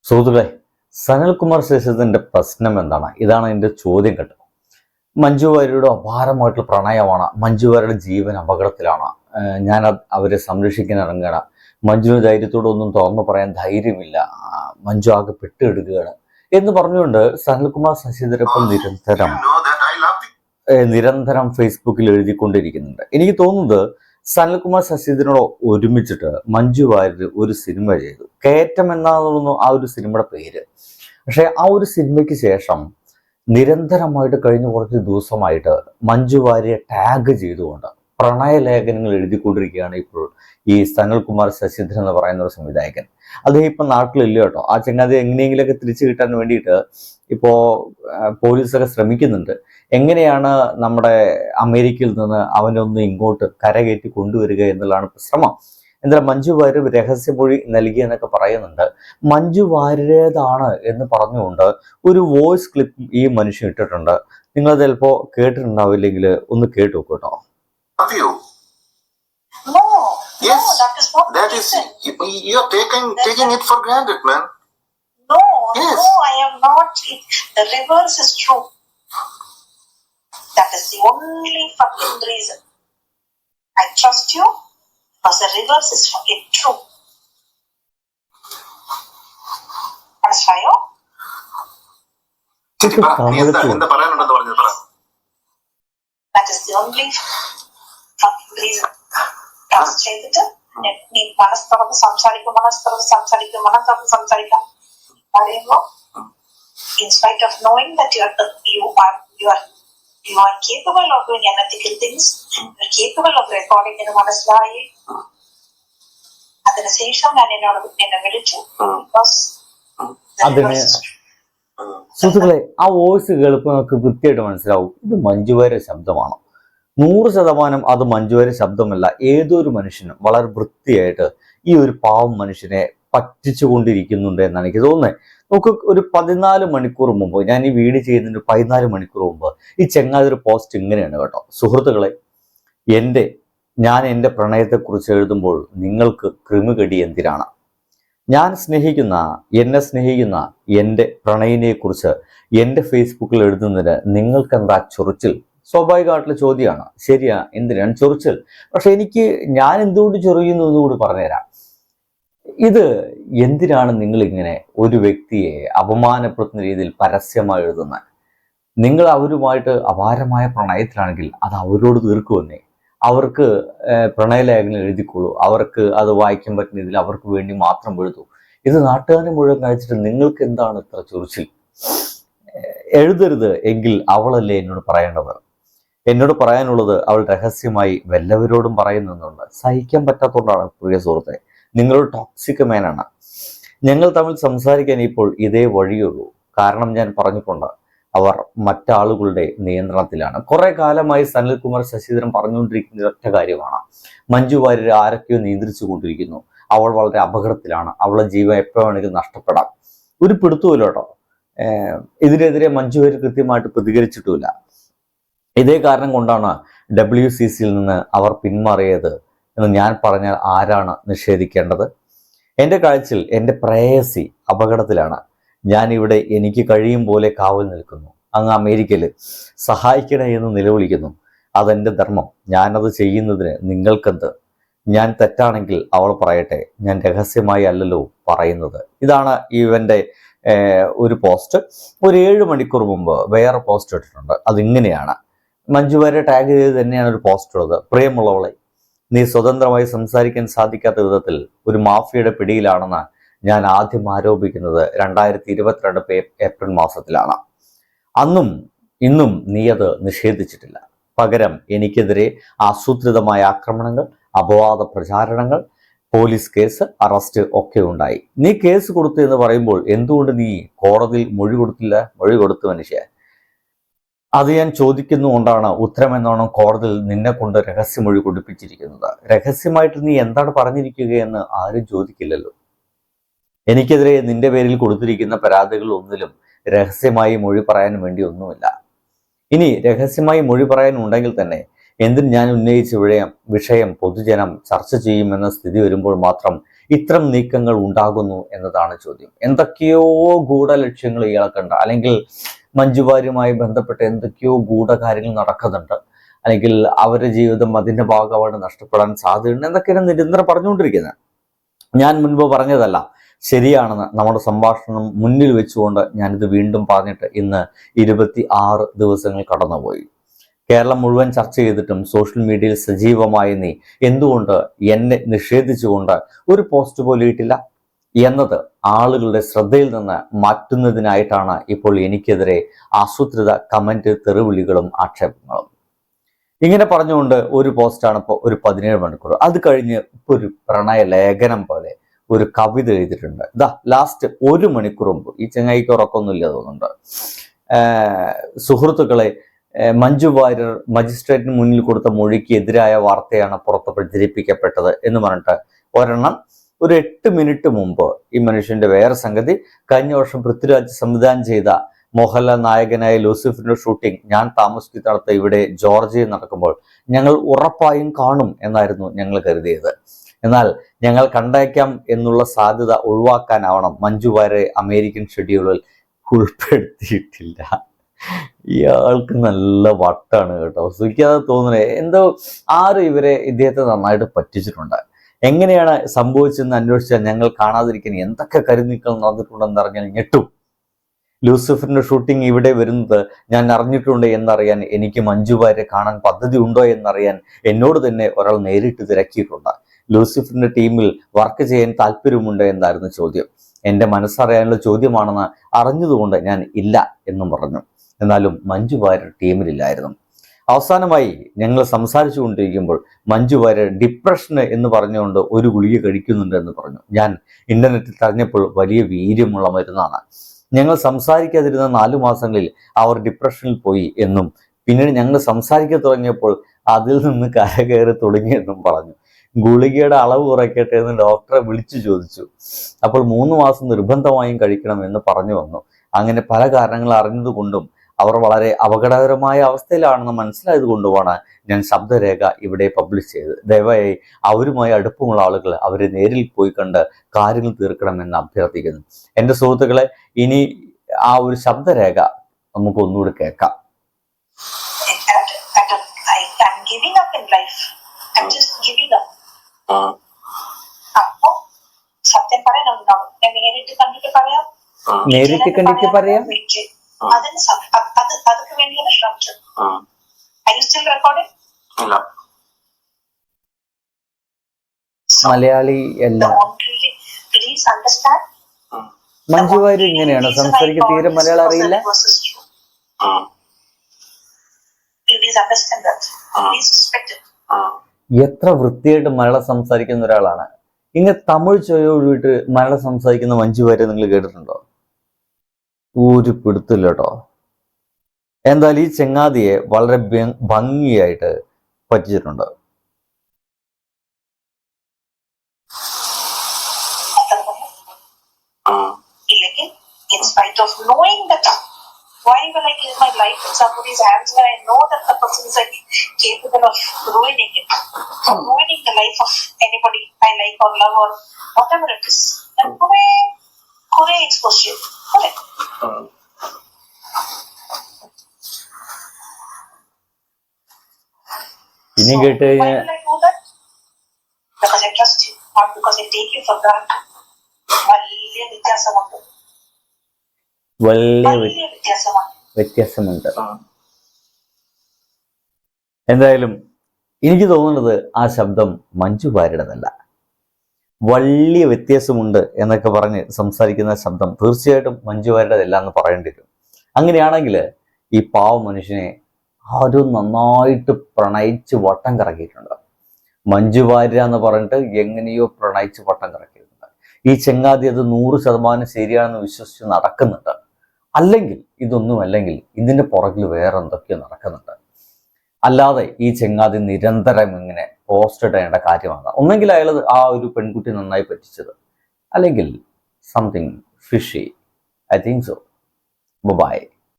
സുഹൃത്തുക്കളെ, സനൽകുമാർ ശശിധരന്റെ പ്രശ്നം എന്താണ്? ഇതാണ് എൻ്റെ ചോദ്യം കേട്ടോ. മഞ്ജു വാര്യരുടെ അപാരമായിട്ടുള്ള പ്രണയമാണ്. മഞ്ജു വാര്യരുടെ ജീവൻ അപകടത്തിലാണ്. ഞാൻ അവരെ സംരക്ഷിക്കാൻ ഇറങ്ങുകയാണ്. മഞ്ജുവിന് ധൈര്യത്തോടെ ഒന്നും തുറന്നു പറയാൻ ധൈര്യമില്ല. മഞ്ജു ആകെ പെട്ടെടുക്കുകയാണ് എന്ന് പറഞ്ഞുകൊണ്ട് സനൽകുമാർ ശശിധരൻ ഇപ്പോൾ നിരന്തരം ഫേസ്ബുക്കിൽ എഴുതിക്കൊണ്ടിരിക്കുന്നുണ്ട്. എനിക്ക് തോന്നുന്നത് സനൽകുമാർ ശശിധരനോട് ഒരുമിച്ചിട്ട് മഞ്ജു വാര്യർ ഒരു സിനിമ ചെയ്തു. കയറ്റം എന്നാണെന്ന് ആ ഒരു സിനിമയുടെ പേര്. പക്ഷെ ആ ഒരു സിനിമയ്ക്ക് ശേഷം നിരന്തരമായിട്ട് കഴിഞ്ഞ കുറച്ച് ദിവസമായിട്ട് മഞ്ജു വാര്യരെ ടാഗ് ചെയ്തുകൊണ്ട് പ്രണയലേഖനങ്ങൾ എഴുതിക്കൊണ്ടിരിക്കുകയാണ് ഇപ്പോൾ ഈ സനൽകുമാർ ശശിധരൻ എന്ന് പറയുന്ന ഒരു സംവിധായകൻ. അദ്ദേഹം ഇപ്പം നാട്ടിലില്ല കേട്ടോ. ആ ചങ്ങാതി എങ്ങനെയെങ്കിലൊക്കെ തിരിച്ചു കിട്ടാൻ വേണ്ടിയിട്ട് ഇപ്പോൾ പോലീസൊക്കെ ശ്രമിക്കുന്നുണ്ട്. എങ്ങനെയാണ് നമ്മുടെ അമേരിക്കയിൽ നിന്ന് അവനൊന്ന് ഇങ്ങോട്ട് കരകയറ്റി കൊണ്ടുവരിക എന്നുള്ളതാണ് ശ്രമം. എന്തായാലും മഞ്ജു വാര്യർ രഹസ്യമൊഴി നൽകിയെന്നൊക്കെ പറയുന്നുണ്ട്. മഞ്ജു വാര്യരേതാണ് എന്ന് പറഞ്ഞുകൊണ്ട് ഒരു വോയിസ് ക്ലിപ്പ് ഈ മനുഷ്യൻ ഇട്ടിട്ടുണ്ട്. നിങ്ങൾ ചിലപ്പോൾ കേട്ടിട്ടുണ്ടാവില്ലെങ്കിൽ ഒന്ന് കേട്ടു നോക്കൂ കേട്ടോ. No, yes, no, that is not that is you're taking it for granted, man. No, yes. No, I am not. The reverse is true. That is the only fucking reason. I trust you because the reverse is fucking true. മനസ്സിലായോ? That is the only fucking reason. Trust ചെയ്തിട്ട് നീ മനസ്തുറന്ന് സംസാരിക്കും പറയുമ്പോൾ in spite of knowing that you are capable of doing unethical things, you are capable of recording എന്ന് മനസ്സിലായി. അതിനുശേഷം ഞാൻ എന്നെ വിളിച്ചു. സുഹൃത്തുക്കളെ, ആ വോയിസ് കേൾക്കുമ്പോൾ നമുക്ക് വൃത്തിയായിട്ട് മനസ്സിലാവും ഇത് മഞ്ജു വാര്യരുടെ ശബ്ദമാണ്. 100% അത് മഞ്ജു വാര്യരുടെ ശബ്ദമല്ല. ഏതൊരു മനുഷ്യനും വളരെ വൃത്തിയായിട്ട് ഈ ഒരു പാവം മനുഷ്യനെ പറ്റിച്ചുകൊണ്ടിരിക്കുന്നുണ്ട് എന്നാണ് എനിക്ക് തോന്നുന്നത്. നമുക്ക് ഒരു 14 മണിക്കൂർ മുമ്പ്, ഞാൻ ഈ വീഡിയോ ചെയ്യുന്നതിന് 14 മണിക്കൂർ മുമ്പ് ഈ ചെങ്ങാതിയുടെ പോസ്റ്റ് ഇങ്ങനെയാണ് കേട്ടോ. സുഹൃത്തുക്കളെ, ഞാൻ എൻ്റെ പ്രണയത്തെക്കുറിച്ച് എഴുതുമ്പോൾ നിങ്ങൾക്ക് കൃമികടി എന്തിനാണ്? എന്നെ സ്നേഹിക്കുന്ന എൻ്റെ പ്രണയിനെക്കുറിച്ച് എൻ്റെ ഫേസ്ബുക്കിൽ എഴുതുന്നതിന് നിങ്ങൾക്കെന്താ ചൊറിച്ചിൽ? സ്വാഭാവികമായിട്ടുള്ള ചോദ്യമാണ്. ശരിയാ, എന്തിനാണ് ചൊറിച്ചിൽ? പക്ഷെ ഞാൻ എന്തുകൊണ്ട് ചൊറിയുന്നു എന്നുകൂടി പറഞ്ഞുതരാം. ഇത് എന്തിനാണ് നിങ്ങളിങ്ങനെ ഒരു വ്യക്തിയെ അപമാനപ്പെടുത്തുന്ന രീതിയിൽ പരസ്യമായി എഴുതുന്നത്? നിങ്ങൾ അവരുമായിട്ട് അപാരമായ പ്രണയത്തിലാണെങ്കിൽ അത് അവരോട് തീർക്കുമെന്നേ. അവർക്ക് പ്രണയലേഖനം എഴുതിക്കോളൂ. അവർക്ക് അത് വായിക്കാൻ പറ്റുന്ന രീതിയിൽ അവർക്ക് വേണ്ടി മാത്രം എഴുതൂ. ഇത് നാട്ടുകാരെ മുഴുവൻ കഴിച്ചിട്ട് നിങ്ങൾക്ക് എന്താണ് ഇത്ര ചൊറിച്ചിൽ? എഴുതരുത് എങ്കിൽ അവളല്ലേ എന്നോട് പറയേണ്ടത്. എന്നോട് പറയാനുള്ളത് അവൾ രഹസ്യമായി വല്ലവരോടും പറയുന്നുണ്ട്. സഹിക്കാൻ പറ്റാത്തതുകൊണ്ടാണ് പ്രിയ സുഹൃത്തെ. നിങ്ങളൊരു ടോക്സിക് മാനാണ്. ഞങ്ങൾ തമ്മിൽ സംസാരിക്കാൻ ഇപ്പോൾ ഇതേ വഴിയുള്ളൂ. കാരണം ഞാൻ പറഞ്ഞിട്ടുണ്ട്, അവർ മറ്റാളുകളുടെ നിയന്ത്രണത്തിലാണ്. കുറെ കാലമായി സനൽകുമാർ ശശിധരൻ പറഞ്ഞുകൊണ്ടിരിക്കുന്ന ഒറ്റ കാര്യമാണ്, മഞ്ജു വാര്യരെ ആരൊക്കെയോ നിയന്ത്രിച്ചു കൊണ്ടിരിക്കുന്നു. അവൾ വളരെ അപകടത്തിലാണ്. അവളുടെ ജീവൻ എപ്പോൾ വേണമെങ്കിലും നഷ്ടപ്പെടാം. ഒരു പിടുത്തമില്ല കേട്ടോ. ഇതിനെതിരെ മഞ്ജു വാര്യർ കൃത്യമായിട്ട് പ്രതികരിച്ചിട്ടുമില്ല. ഇതേ കാരണം കൊണ്ടാണ് WCCയിൽ നിന്ന് അവർ പിന്മാറിയത് എന്ന് ഞാൻ പറഞ്ഞാൽ ആരാണ് നിഷേധിക്കേണ്ടത്? എൻ്റെ കാഴ്ചയിൽ എൻ്റെ പ്രേയസി അപകടത്തിലാണ്. ഞാനിവിടെ എനിക്ക് കഴിയും പോലെ കാവൽ നിൽക്കുന്നു. അങ്ങ് അമേരിക്കയിൽ സഹായിക്കണേ എന്ന് നിലവിളിക്കുന്നു. അതെൻ്റെ ധർമ്മം. ഞാനത് ചെയ്യുന്നതിന് നിങ്ങൾക്കെന്ത്? ഞാൻ തെറ്റാണെങ്കിൽ അവൾ പറയട്ടെ. ഞാൻ രഹസ്യമായി അല്ലല്ലോ പറയുന്നത്. ഇതാണ് ഇവൻ്റെ ഒരു പോസ്റ്റ്. ഒരു 7 മണിക്കൂർ മുമ്പ് വേറെ പോസ്റ്റ് ഇട്ടിട്ടുണ്ട്. അതിങ്ങനെയാണ്. മഞ്ജു വാര്യരെ ടാഗ് ചെയ്ത് തന്നെയാണ് ഒരു പോസ്റ്റ് ഉള്ളത്. പ്രിയമുള്ളവളെ, നീ സ്വതന്ത്രമായി സംസാരിക്കാൻ സാധിക്കാത്ത വിധത്തിൽ ഒരു മാഫിയയുടെ പിടിയിലാണെന്ന് ഞാൻ ആദ്യം ആരോപിക്കുന്നത് 2022 ഏപ്രിൽ മാസത്തിലാണ്. അന്നും ഇന്നും നീ അത് നിഷേധിച്ചിട്ടില്ല. പകരം എനിക്കെതിരെ ആസൂത്രിതമായ ആക്രമണങ്ങൾ, അപവാദ പ്രചാരണങ്ങൾ, പോലീസ് കേസ്, അറസ്റ്റ് ഒക്കെ ഉണ്ടായി. നീ കേസ് കൊടുത്തു എന്ന് പറയുമ്പോൾ എന്തുകൊണ്ട് നീ കോടതിയിൽ മൊഴി കൊടുത്തില്ല? മൊഴി കൊടുത്തു മനുഷ്യ. അത് ഞാൻ ചോദിക്കുന്നുകൊണ്ടാണ് ഉത്തരമെന്നോണം കോടതിയിൽ നിന്നെ കൊണ്ട് രഹസ്യമൊഴി കൊടുപ്പിച്ചിരിക്കുന്നത്. രഹസ്യമായിട്ട് നീ എന്താണ് പറഞ്ഞിരിക്കുകയെന്ന് ആരും ചോദിക്കില്ലല്ലോ. എനിക്കെതിരെ നിന്റെ പേരിൽ കൊടുത്തിരിക്കുന്ന പരാതികൾ ഒന്നിലും രഹസ്യമായി മൊഴി പറയാൻ വേണ്ടി ഒന്നുമില്ല. ഇനി രഹസ്യമായി മൊഴി പറയാനുണ്ടെങ്കിൽ തന്നെ എന്തിന് ഞാൻ ഉന്നയിച്ച വിഷയം പൊതുജനം ചർച്ച ചെയ്യുമെന്ന സ്ഥിതി വരുമ്പോൾ മാത്രം ഇത്തരം നീക്കങ്ങൾ ഉണ്ടാകുന്നു എന്നതാണ് ചോദ്യം. എന്തൊക്കെയോ ഗൂഢലക്ഷ്യങ്ങൾ ഇയാൾക്കുണ്ട്, അല്ലെങ്കിൽ മഞ്ജുവാര്യരുമായി ബന്ധപ്പെട്ട് എന്തൊക്കെയോ ഗൂഢകാര്യങ്ങൾ നടക്കുന്നുണ്ട്, അല്ലെങ്കിൽ അവരുടെ ജീവിതം അതിന്റെ ഭാഗമായിട്ട് നഷ്ടപ്പെടാൻ സാധ്യതയുണ്ട് എന്നൊക്കെയാണ് നിരന്തരം പറഞ്ഞുകൊണ്ടിരിക്കുന്നത്. ഞാൻ മുൻപ് പറഞ്ഞതല്ല, ശരിയാണെന്ന് നമ്മുടെ സംഭാഷണം മുന്നിൽ വെച്ചുകൊണ്ട് ഞാനിത് വീണ്ടും പറഞ്ഞിട്ട് ഇന്ന് 26 ദിവസങ്ങൾ കടന്നുപോയി. കേരളം മുഴുവൻ ചർച്ച ചെയ്തിട്ടും സോഷ്യൽ മീഡിയയിൽ സജീവമായി നീ എന്തുകൊണ്ട് എന്നെ നിഷേധിച്ചുകൊണ്ട് ഒരു പോസ്റ്റ് പോലും ഇട്ടില്ല എന്നത് ആളുകളുടെ ശ്രദ്ധയിൽ നിന്ന് മാറ്റുന്നതിനായിട്ടാണ് ഇപ്പോൾ എനിക്കെതിരെ ആസൂത്രിത കമന്റ്, തെറിവിളികളും ആക്ഷേപങ്ങളും. ഇങ്ങനെ പറഞ്ഞുകൊണ്ട് ഒരു പോസ്റ്റാണ് ഇപ്പോൾ ഒരു 17 മണിക്കൂർ. അത് കഴിഞ്ഞ് ഇപ്പോൾ ഒരു പ്രണയ ലേഖനം പോലെ ഒരു കവിത എഴുതിയിട്ടുണ്ട്. ഇതാ ലാസ്റ്റ് 1 മണിക്കൂർ മുമ്പ്. ഈ ചങ്ങായിക്ക് ഉറക്കമൊന്നുമില്ല തോന്നുന്നുണ്ട്. സുഹൃത്തുക്കളെ, മഞ്ജു വാര്യർ മജിസ്ട്രേറ്റിന് മുന്നിൽ കൊടുത്ത മൊഴിക്ക് എതിരായ വാർത്തയാണ് പുറത്ത് പ്രചരിപ്പിക്കപ്പെട്ടത് എന്ന് പറഞ്ഞിട്ട് ഒരെണ്ണം ഒരു 8 മിനിറ്റ് മുമ്പ്. ഈ മനുഷ്യന്റെ വേറെ സംഗതി, കഴിഞ്ഞ വർഷം പൃഥ്വിരാജ് സംവിധാനം ചെയ്ത മോഹൻലാൽ നായകനായ ലൂസിഫറിന്റെ ഷൂട്ടിംഗ് ഞാൻ താമസിക്കുന്നിടത്ത് ഇവിടെ ജോർജിയയിൽ നടക്കുമ്പോൾ ഞങ്ങൾ ഉറപ്പായും കാണും എന്നായിരുന്നു ഞങ്ങൾ കരുതിയത്. എന്നാൽ ഞങ്ങൾ കണ്ടേക്കാം എന്നുള്ള സാധ്യത ഒഴിവാക്കാനാവണം മഞ്ജു വാര്യരെ അമേരിക്കൻ ഷെഡ്യൂളിൽ ഉൾപ്പെടുത്തിയിട്ടില്ല. ഇയാൾക്ക് നല്ല വട്ടാണ് കേട്ടോ. സുഖിക്കാതെ തോന്നുന്നത് എന്തോ ആരും ഇദ്ദേഹത്തെ നന്നായിട്ട് പറ്റിച്ചിട്ടുണ്ട്. എങ്ങനെയാണ് സംഭവിച്ചതെന്ന് അന്വേഷിച്ചാൽ ഞങ്ങൾ കാണാതിരിക്കാൻ എന്തൊക്കെ കരുനീക്കൾ നടന്നിട്ടുണ്ടെന്ന് അറിഞ്ഞാൽ ഞെട്ടും. ലൂസിഫറിന്റെ ഷൂട്ടിംഗ് ഇവിടെ വരുന്നത് ഞാൻ അറിഞ്ഞിട്ടുണ്ട് എന്നറിയാൻ, എനിക്ക് മഞ്ജു വാര്യരെ കാണാൻ പദ്ധതി ഉണ്ടോ എന്നറിയാൻ എന്നോട് തന്നെ ഒരാൾ നേരിട്ട് തിരക്കിയിട്ടുണ്ട്. ലൂസിഫറിന്റെ ടീമിൽ വർക്ക് ചെയ്യാൻ താല്പര്യമുണ്ടോ എന്നായിരുന്നു ചോദ്യം. എൻ്റെ മനസ്സറിയാനുള്ള ചോദ്യമാണെന്ന് അറിഞ്ഞതുകൊണ്ട് ഞാൻ ഇല്ല എന്നും പറഞ്ഞു. എന്നാലും മഞ്ജു വാര്യർ ടീമിലില്ലായിരുന്നു. അവസാനമായി ഞങ്ങൾ സംസാരിച്ചു കൊണ്ടിരിക്കുമ്പോൾ മഞ്ജു വാര്യർ ഡിപ്രഷന് എന്ന് പറഞ്ഞുകൊണ്ട് ഒരു ഗുളിക കഴിക്കുന്നുണ്ട് എന്ന് പറഞ്ഞു. ഞാൻ ഇന്റർനെറ്റിൽ തെരഞ്ഞപ്പോൾ വലിയ വീര്യമുള്ള മരുന്നാണ്. ഞങ്ങൾ സംസാരിക്കാതിരുന്ന 4 മാസങ്ങളിൽ അവർ ഡിപ്രഷനിൽ പോയി എന്നും പിന്നീട് ഞങ്ങൾ സംസാരിക്കാൻ തുടങ്ങിയപ്പോൾ അതിൽ നിന്ന് കരകയറി തുടങ്ങിയെന്നും പറഞ്ഞു. ഗുളികയുടെ അളവ് കുറയ്ക്കട്ടെ എന്ന് ഡോക്ടറെ വിളിച്ചു ചോദിച്ചു. അപ്പോൾ 3 മാസം നിർബന്ധമായും കഴിക്കണം എന്ന് പറഞ്ഞു വന്നു. അങ്ങനെ പല കാരണങ്ങൾ അറിഞ്ഞതുകൊണ്ടും അവർ വളരെ അപകടകരമായ അവസ്ഥയിലാണെന്ന് മനസ്സിലായത് കൊണ്ടുമാണ് ഞാൻ ശബ്ദരേഖ ഇവിടെ പബ്ലിഷ് ചെയ്തത്. ദയവായി അവരുമായി അടുപ്പമുള്ള ആളുകൾ അവരെ നേരിൽ പോയി കണ്ട് കാര്യങ്ങൾ തീർക്കണമെന്ന് അഭ്യർത്ഥിക്കുന്നു. എൻ്റെ സുഹൃത്തുക്കളെ, ഇനി ആ ഒരു ശബ്ദരേഖ നമുക്ക് ഒന്നുകൂടി കേൾക്കാം. സത്യം പറയണം, നേരിട്ട് കണ്ടിട്ട് പറയാം. നേരിട്ട് കണ്ടിട്ട് പറയാം. അതൊക്കെ വേണ്ടിയാണ് ശ്രമിച്ചത്. മലയാളി അല്ല. മഞ്ജു വാര്യർ ഇങ്ങനെയാണ് സംസാരിക്കുക, തീരെ മലയാളം അറിയില്ല. എത്ര വൃത്തിയായിട്ട് മലയാളം സംസാരിക്കുന്ന ഒരാളാണ്. ഇങ്ങനെ തമിഴ് ചൊവ്വിട്ട് മലയാളം സംസാരിക്കുന്ന മഞ്ജു വാര്യർ നിങ്ങൾ കേട്ടിട്ടുണ്ടോ? ഒരു പിടുത്തില്ല കേട്ടോ. എന്തായാലും ഈ ചെങ്ങാതിയെ വളരെ ഭംഗിയായിട്ട് പറ്റിച്ചിട്ടുണ്ട്. In spite of knowing that, why will I give my life in somebody's hands when I know that the person is capable of ruining it, or ruining the life of anybody I like or love or whatever it is. And kore exposure. ഇനി കേട്ട് കഴിഞ്ഞാൽ because I trust you, not because I take you for granted. വലിയ വ്യത്യാസമുണ്ട്. വലിയ വ്യത്യാസമുണ്ട്. എന്തായാലും എനിക്ക് തോന്നുന്നത് ആ ശബ്ദം മഞ്ജു വാര്യരുടേതല്ല. വലിയ വ്യത്യാസമുണ്ട് എന്നൊക്കെ പറഞ്ഞ് സംസാരിക്കുന്ന ശബ്ദം തീർച്ചയായിട്ടും മഞ്ജു വാര്യരുടേതല്ല എന്ന് പറയേണ്ടി വരും. അങ്ങനെയാണെങ്കിൽ ഈ പാവ മനുഷ്യനെ ആരും നന്നായിട്ട് പ്രണയിച്ച് വട്ടം കറക്കിയിട്ടുണ്ട്. മഞ്ജു വാര്യർ എന്ന് പറഞ്ഞിട്ട് എങ്ങനെയോ പ്രണയിച്ച് വട്ടം കറക്കിയിട്ടുണ്ട്. ഈ ചെങ്ങാതി അത് 100% ശരിയാണെന്ന് വിശ്വസിച്ച് നടക്കുന്നുണ്ട്. അല്ലെങ്കിൽ ഇതൊന്നുമല്ലെങ്കിൽ ഇതിന്റെ പുറകിൽ വേറെ എന്തൊക്കെയോ നടക്കുന്നുണ്ട്. അല്ലാതെ ഈ ചെങ്ങാതി നിരന്തരം ഇങ്ങനെ പോസ്റ്റ് ഇടേണ്ട കാര്യമാണ്. ഒന്നെങ്കിൽ അയാൾ ആ ഒരു പെൺകുട്ടി നന്നായി പറ്റിച്ചത്, അല്ലെങ്കിൽ something fishy. I think so. By.